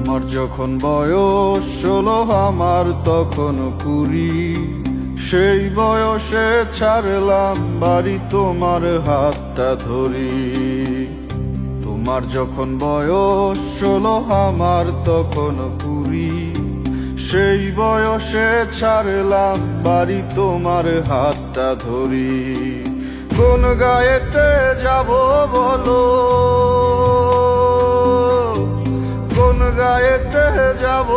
তোমার যখন বয়স 16, আমার তখন 20। সেই বয়সে ছাড়লাম বাড়ি, তোমার হাতটা ধরি। তোমার যখন বয়স 16, আমার তখন 20। সেই বয়সে ছাড়লাম বাড়ি, তোমার হাতটা ধরি। কোন গায়েতে যাব বলো, কোন গায়েতে যাব,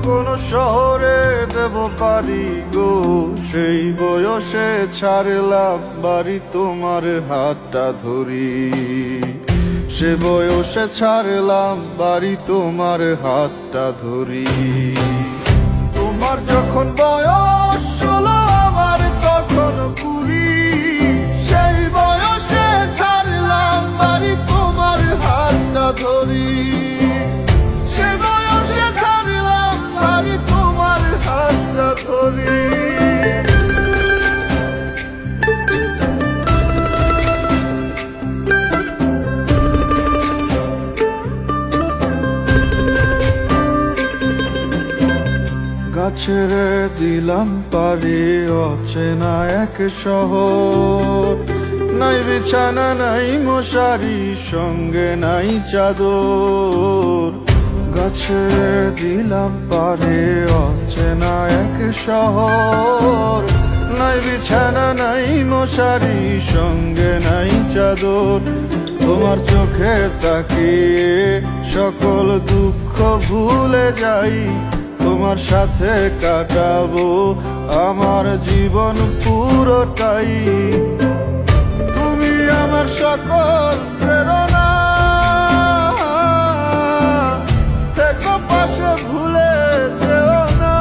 কোন শহরে দেব পারি গো। সেই বয়সে ছাড়লাম বাড়ি, তোমার হাতটা ধরি। সে বয়সে ছাড়লাম বাড়ি, তোমার হাতটা ধরি। তোমার যখন বয়স 16, আমার তখন 20। সেই বয়সে ছাড়লাম বাড়ি, তোমার হাতটা ধরি। সে বয়সে ছাড়লাম বাড়ি, তোমার হাতটা ধরি। গাছের দিলাম পারি অচেনা এক শহর। নাই বিছানা, নাই মশারি, সঙ্গে নাই চাদর। গাছের দিলাম পারি অচেনা এক শহর। নাই বিছানা, নাই মশারি, সঙ্গে নাই চাদর। তোমার চোখে তাকিয়ে সকল দুঃখ ভুলে যাই। তোমার সাথে কাটাবো আমার জীবন পুরোটাই। তুমি আমার সকল প্রেরণা, থেকো পাশে, ভুলে যেও না।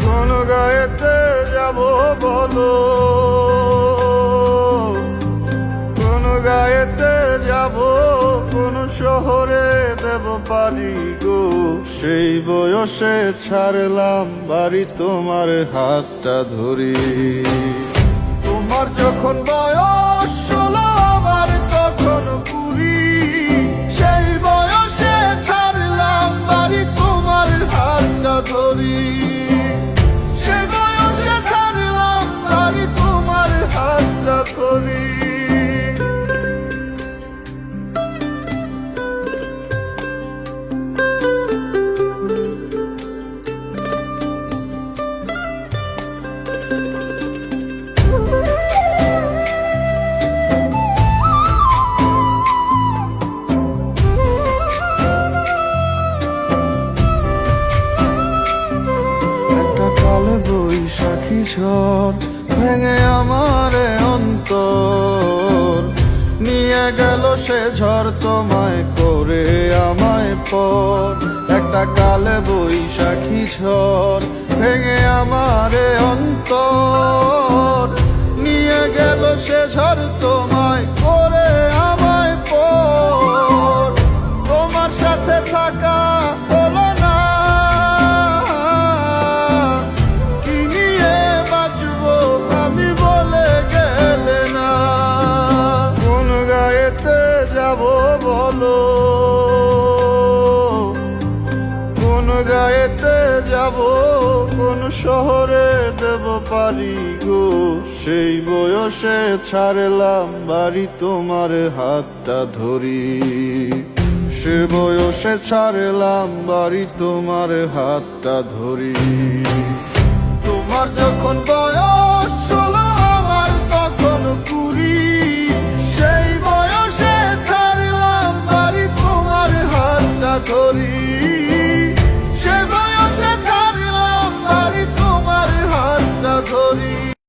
কোন গায়েতে যাব বলো, কোন গায়েতে যাব, কোন শহরে দেব পারি গো। সেই বয়সে ছাড়লাম বাড়ি, তোমার হাতটা ধরি। তোমার যখন বয়স 16, আমার তখন 20। সেই বয়সে ছাড়লাম বাড়ি, তোমার হাতটা ধরি। সেই বয়সে ছাড়লাম বাড়ি, তোমার হাতটা ধরি। বৈশাখী ঝড় ভেঙে আমারে অন্তর, নিয়ে গেল সে ঝড় তোমায় করে আমায় পর। একটা কালে বৈশাখী ঝড় ভেঙে আমারে অন্তর, নিয়ে গেল সে ঝড় তোমায় করে আমায় পর। তোমার সাথে থাকা হলো না, বলো কোন গায়েতে যাব, কোন শহরে দেব পারি গো। সেই বয়সে ছাড়লাম বাড়ি, তোমার হাতটা ধরি। সে বয়সে ছাড়লাম বাড়ি, তোমার হাতটা ধরি। তোমার যখন